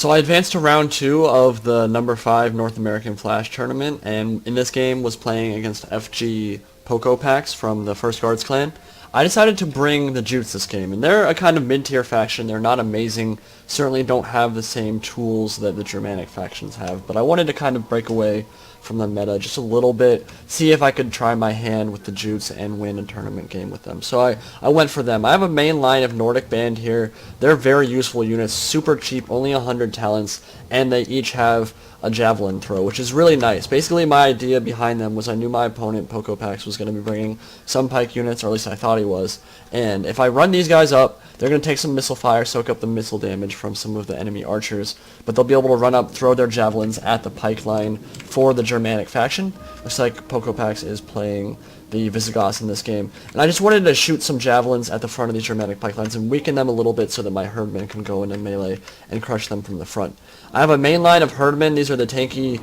So I advanced to round 2 of the number 5 North American Flash tournament, and in this game was playing against FG Poccopacs from the First Guards clan. I decided to bring the Jutes this game, and they're a kind of mid-tier faction. They're not amazing, certainly don't have the same tools that the Germanic factions have, but I wanted to kind of break away from the meta just a little bit, see if I could try my hand with the Jutes and win a tournament game with them. So I went for them. I have a main line of Nordic Band here. They're very useful units, super cheap, only 100 talents, and they each have a javelin throw, which is really nice. Basically, my idea behind them was I knew my opponent, Poccopacs, was going to be bringing some pike units, or at least I thought he was, and if I run these guys up, they're going to take some missile fire, soak up the missile damage from some of the enemy archers, but they'll be able to run up, throw their javelins at the pike line for the Germanic faction. Looks like Poccopacs is playing the Visigoths in this game, and I just wanted to shoot some javelins at the front of these Germanic pike lines and weaken them a little bit so that my herdmen can go into melee and crush them from the front. I have a main line of herdmen. These are the tanky,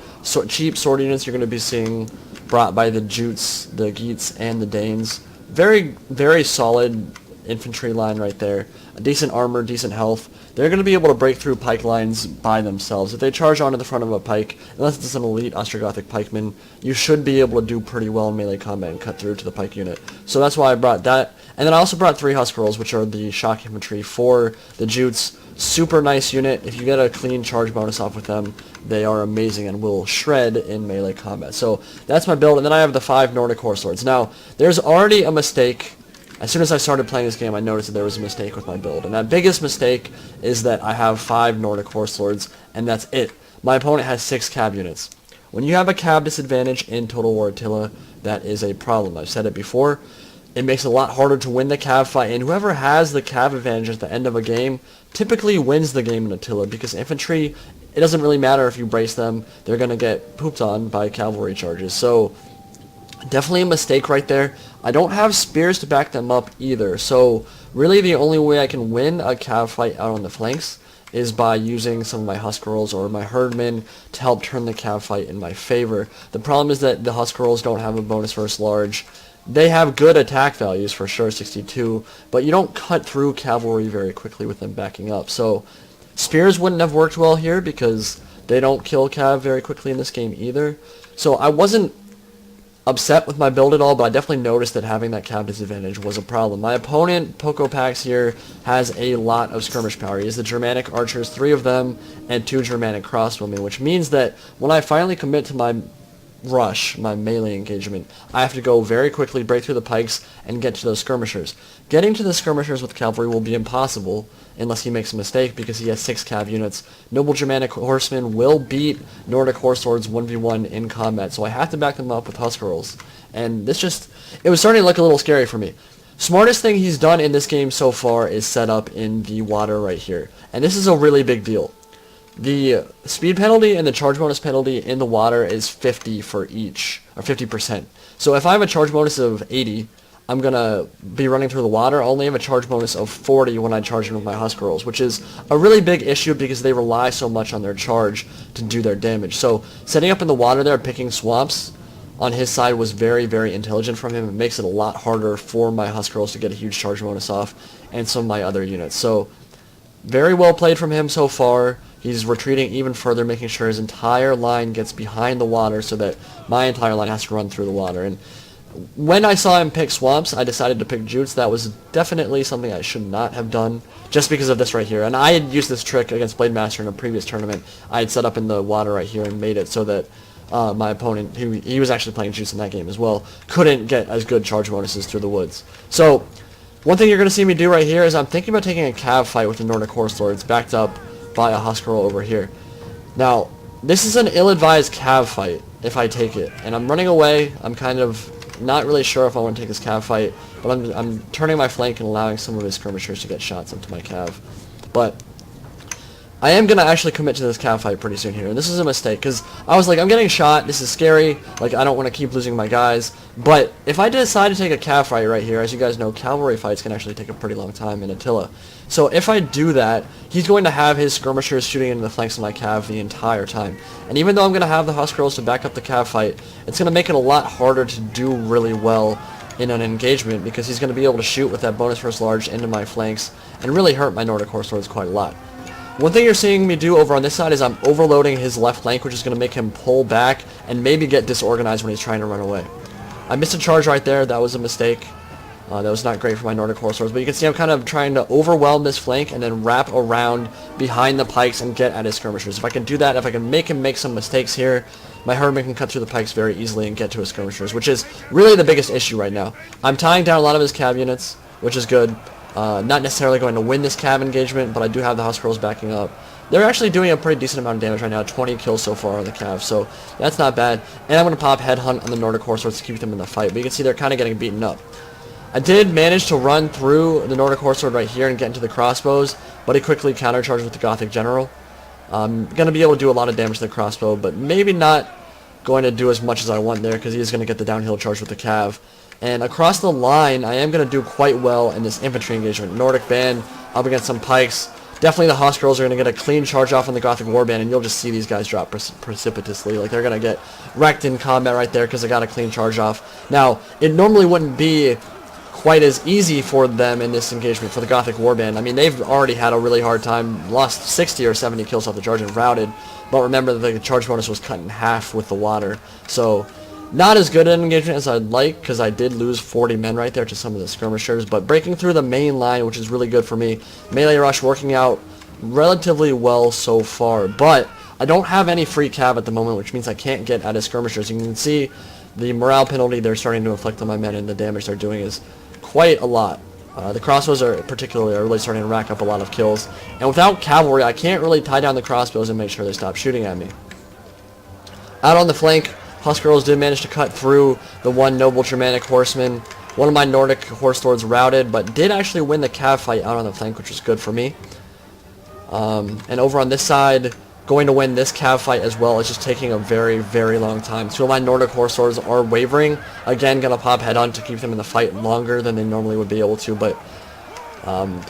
cheap sword units you're going to be seeing brought by the Jutes, the Geats, and the Danes. Very, very solid infantry line right there. A decent armor, decent health. They're going to be able to break through pike lines by themselves. If they charge onto the front of a pike, unless it's an elite Ostrogothic pikeman, you should be able to do pretty well in melee combat and cut through to the pike unit. So that's why I brought that. And then I also brought 3 Husk Rolls, which are the shock infantry for the Jutes. Super nice unit. If you get a clean charge bonus off with them, they are amazing and will shred in melee combat. So that's my build. And then I have the 5 Nordic Horse Lords. Now, there's already a mistake. As soon as I started playing this game, I noticed that there was a mistake with my build. And that biggest mistake is that I have 5 Nordic Horse Lords, and that's it. My opponent has 6 cab units. When you have a cab disadvantage in Total War Attila, that is a problem. I've said it before. It makes it a lot harder to win the cav fight, and whoever has the cav advantage at the end of a game typically wins the game in Attila, because infantry, it doesn't really matter if you brace them, they're going to get pooped on by cavalry charges. So definitely a mistake right there. I don't have spears to back them up either, so really the only way I can win a cav fight out on the flanks is by using some of my Husk Rolls or my herdmen to help turn the cav fight in my favor. The problem is that the Husk Rolls don't have a bonus versus large. They have good attack values for sure, 62, but you don't cut through cavalry very quickly with them backing up. So spears wouldn't have worked well here because they don't kill cav very quickly in this game either. So I wasn't upset with my build at all, but I definitely noticed that having that cav disadvantage was a problem. My opponent, Poccopacs here, has a lot of skirmish power. He has the Germanic archers, 3 of them, and 2 Germanic crossbowmen, which means that when I finally commit to my rush, my melee engagement, I have to go very quickly, break through the pikes, and get to those skirmishers. Getting to the skirmishers with cavalry will be impossible unless he makes a mistake, because he has 6 cav units. Noble Germanic horsemen will beat Nordic horse lords 1v1 in combat, so I have to back them up with Husk Rolls. And this just, it was starting to look a little scary for me. Smartest thing he's done in this game so far is set up in the water right here. And this is a really big deal. The speed penalty and the charge bonus penalty in the water is 50 for each, or 50%. So if I have a charge bonus of 80, I'm going to be running through the water. I only have a charge bonus of 40 when I charge in with my Husk Rolls, which is a really big issue because they rely so much on their charge to do their damage. So setting up in the water there, picking swamps on his side was very, very intelligent from him. It makes it a lot harder for my Husk Rolls to get a huge charge bonus off, and some of my other units. So very well played from him so far. He's retreating even further, making sure his entire line gets behind the water so that my entire line has to run through the water. And when I saw him pick swamps, I decided to pick Jutes. That was definitely something I should not have done, just because of this right here. And I had used this trick against Blade Master in a previous tournament. I had set up in the water right here and made it so that my opponent, he was actually playing Jutes in that game as well, couldn't get as good charge bonuses through the woods. So one thing you're going to see me do right here is I'm thinking about taking a cav fight with the Nordic Horse Lords, backed up by a Husk Roll over here. Now, this is an ill-advised cav fight if I take it, and I'm running away. I'm kind of not really sure if I want to take this cav fight, but I'm turning my flank and allowing some of his skirmishers to get shots into my cav. But I am going to actually commit to this cav fight pretty soon here, and this is a mistake, because I was like, I'm getting shot, this is scary, like, I don't want to keep losing my guys, but if I decide to take a cav fight right here, as you guys know, cavalry fights can actually take a pretty long time in Attila. So if I do that, he's going to have his skirmishers shooting into the flanks of my cav the entire time. And even though I'm going to have the Husk Rolls to back up the cav fight, it's going to make it a lot harder to do really well in an engagement, because he's going to be able to shoot with that bonus versus large into my flanks and really hurt my Nordic Horse Lords quite a lot. One thing you're seeing me do over on this side is I'm overloading his left flank, which is going to make him pull back and maybe get disorganized when he's trying to run away. I missed a charge right there. That was a mistake. That was not great for my Nordic Horse Lords, but you can see I'm kind of trying to overwhelm this flank and then wrap around behind the pikes and get at his skirmishers. If I can do that, if I can make him make some mistakes here, my Herdman can cut through the pikes very easily and get to his skirmishers, which is really the biggest issue right now. I'm tying down a lot of his cav units, which is good. Not necessarily going to win this cav engagement, but I do have the Husk Girls backing up. They're actually doing a pretty decent amount of damage right now, 20 kills so far on the cav, so that's not bad. And I'm going to pop Headhunt on the Nordic Horse Lords to keep them in the fight, but you can see they're kind of getting beaten up. I did manage to run through the Nordic Horse Lord right here and get into the crossbows, but he quickly countercharged with the Gothic General. I'm going to be able to do a lot of damage to the crossbow, but maybe not going to do as much as I want there because he is going to get the downhill charge with the cav. And across the line, I am going to do quite well in this infantry engagement. Nordic Band up against some pikes. Definitely the Husk Girls are going to get a clean charge off on the Gothic Warband, and you'll just see these guys drop precipitously. Like, they're going to get wrecked in combat right there because they got a clean charge off. Now, it normally wouldn't be quite as easy for them in this engagement for the Gothic Warband. I mean, they've already had a really hard time, lost 60 or 70 kills off the charge and routed, but remember that the charge bonus was cut in half with the water, so not as good an engagement as I'd like, because I did lose 40 men right there to some of the skirmishers, but breaking through the main line, which is really good for me. Melee rush working out relatively well so far, but I don't have any free cav at the moment, which means I can't get at his skirmishers. You can see the morale penalty they're starting to inflict on my men, and the damage they're doing is quite a lot. The crossbows are really starting to rack up a lot of kills, and without cavalry I can't really tie down the crossbows and make sure they stop shooting at me. Out on the flank, Husk Girls did manage to cut through the one noble Germanic horseman. One of my Nordic horse lords routed, but did actually win the cav fight out on the flank, which was good for me. And over on this side, going to win this cav fight as well is just taking a very, very long time. Two of my Nordic horse lords are wavering. Again, gonna pop Headhunt to keep them in the fight longer than they normally would be able to, but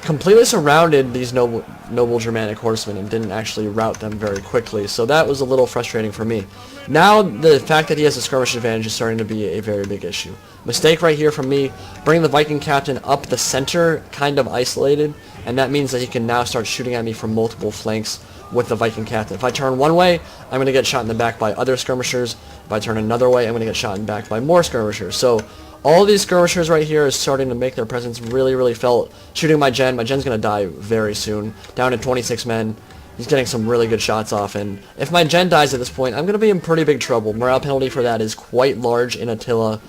completely surrounded these noble Germanic horsemen and didn't actually rout them very quickly, so that was a little frustrating for me. Now the fact that he has a skirmish advantage is starting to be a very big issue. Mistake right here from me, bring the Viking captain up the center, kind of isolated, and that means that he can now start shooting at me from multiple flanks with the Viking captain. If I turn one way, I'm going to get shot in the back by other skirmishers. If I turn another way, I'm going to get shot in the back by more skirmishers. So all these skirmishers right here is starting to make their presence really, really felt. Shooting my gen. My gen's going to die very soon. Down to 26 men. He's getting some really good shots off, and if my gen dies at this point, I'm going to be in pretty big trouble. Morale penalty for that is quite large in Attila.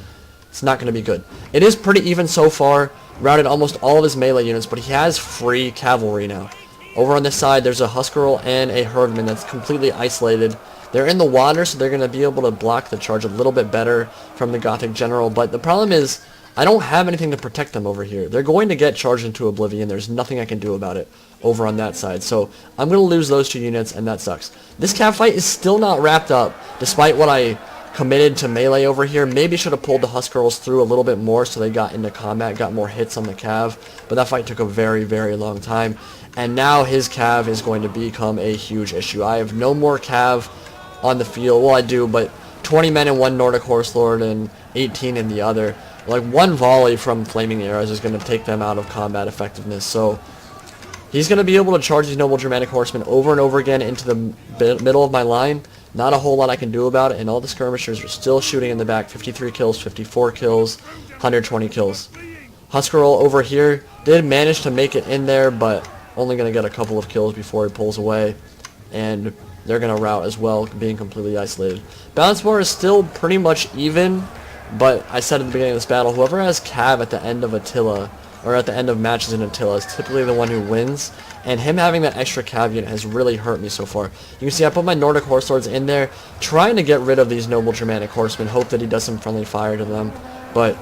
It's not going to be good. It is pretty even so far. Routed almost all of his melee units, but he has free cavalry now. Over on this side, there's a Husk Girl and a Herdman that's completely isolated. They're in the water, so they're going to be able to block the charge a little bit better from the Gothic General, but the problem is I don't have anything to protect them over here. They're going to get charged into oblivion. There's nothing I can do about it over on that side, so I'm going to lose those two units, and that sucks. This cav fight is still not wrapped up, despite what I committed to melee over here. Maybe should have pulled the Husk Girls through a little bit more so they got into combat, got more hits on the cav, but that fight took a very, very long time, and now his cav is going to become a huge issue. I have no more cav on the field. Well, I do, but 20 men in one Nordic Horse Lord and 18 in the other. Like, one volley from flaming arrows is going to take them out of combat effectiveness, so he's going to be able to charge these noble Germanic horsemen over and over again into the middle of my line. Not a whole lot I can do about it, and all the skirmishers are still shooting in the back. 53 kills, 54 kills, 120 kills. Husk Girl over here did manage to make it in there, but only going to get a couple of kills before he pulls away, and they're going to rout as well, being completely isolated. Balance bar is still pretty much even, but I said at the beginning of this battle, whoever has cav at the end of Attila, or at the end of matches in Attila, is typically the one who wins, and him having that extra cav unit has really hurt me so far. You can see I put my Nordic Horse Lords in there, trying to get rid of these noble Germanic horsemen, hope that he does some friendly fire to them, but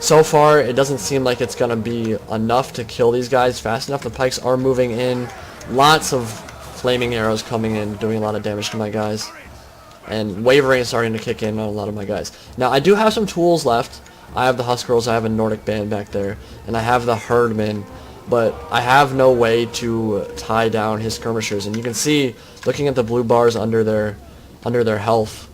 so far it doesn't seem like it's going to be enough to kill these guys fast enough. The pikes are moving in, lots of flaming arrows coming in, doing a lot of damage to my guys, and wavering is starting to kick in on a lot of my guys. Now I do have some tools left. I have the Husk Girls, I have a Nordic Band back there, and I have the Herdman, but I have no way to tie down his skirmishers. And you can see, looking at the blue bars under their health,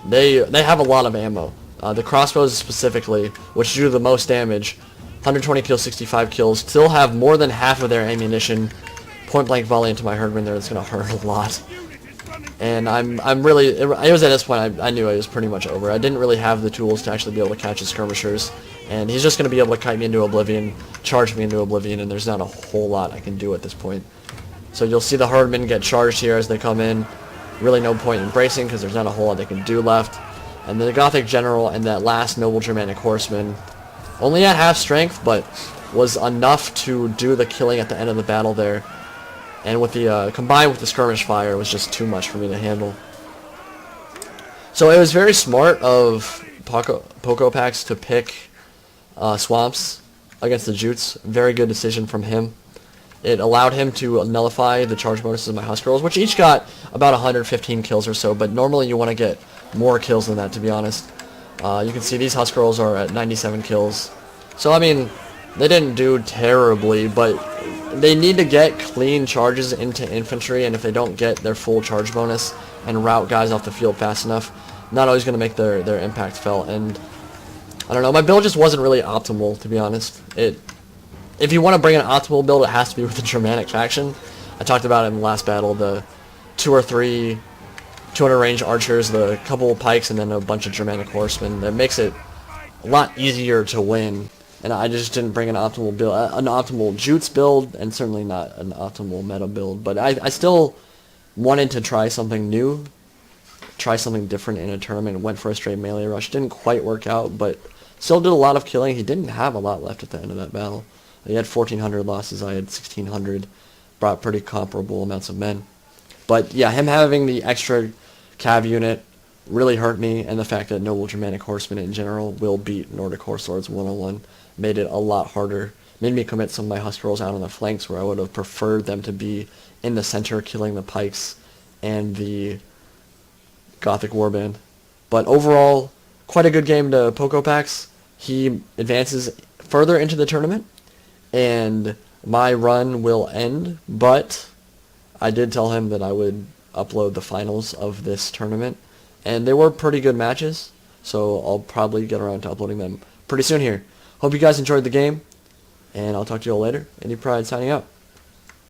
they have a lot of ammo. The crossbows specifically, which do the most damage, 120 kills, 65 kills, still have more than half of their ammunition. point blank volley into my herdman there. That's gonna hurt a lot. And I'm really, it was at this point I knew it was pretty much over. I didn't really have the tools to actually be able to catch his skirmishers, and he's just going to be able to kite me into oblivion, charge me into oblivion, and there's not a whole lot I can do at this point. So you'll see the herdmen get charged here as they come in. Really no point in bracing because there's not a whole lot they can do left. And then the Gothic General and that last Noble Germanic Horseman, only at half strength, but was enough to do the killing at the end of the battle there. And with the combined with the skirmish fire, it was just too much for me to handle. So it was very smart of Poccopacs to pick Swamps against the Jutes. Very good decision from him. It allowed him to nullify the charge bonuses of my Husk Girls, which each got about 115 kills or so, but normally you want to get more kills than that, to be honest. You can see these Husk Girls are at 97 kills. So, I mean, they didn't do terribly, but they need to get clean charges into infantry, and if they don't get their full charge bonus and route guys off the field fast enough, not always going to make their impact felt. And I don't know, my build just wasn't really optimal, to be honest. If you want to bring an optimal build, it has to be with the Germanic faction. I talked about it in the last battle, the 2 or 3 200 range archers, the couple of pikes, and then a bunch of Germanic horsemen. That makes it a lot easier to win. And I just didn't bring an optimal build, an optimal Jutes build, and certainly not an optimal meta build. But I still wanted to try something new, try something different in a tournament. Went for a straight melee rush. Didn't quite work out, but still did a lot of killing. He didn't have a lot left at the end of that battle. He had 1,400 losses. I had 1,600. Brought pretty comparable amounts of men. But yeah, him having the extra cav unit really hurt me, and the fact that Noble Germanic Horsemen in general will beat Nordic Horse Lords 101 made it a lot harder. Made me commit some of my Husk Girls out on the flanks where I would have preferred them to be in the center killing the pikes and the Gothic Warband. But overall, quite a good game to Poccopacs. He advances further into the tournament, and my run will end, but I did tell him that I would upload the finals of this tournament, and they were pretty good matches, so I'll probably get around to uploading them pretty soon here. Hope you guys enjoyed the game, and I'll talk to you all later. Indypride signing out.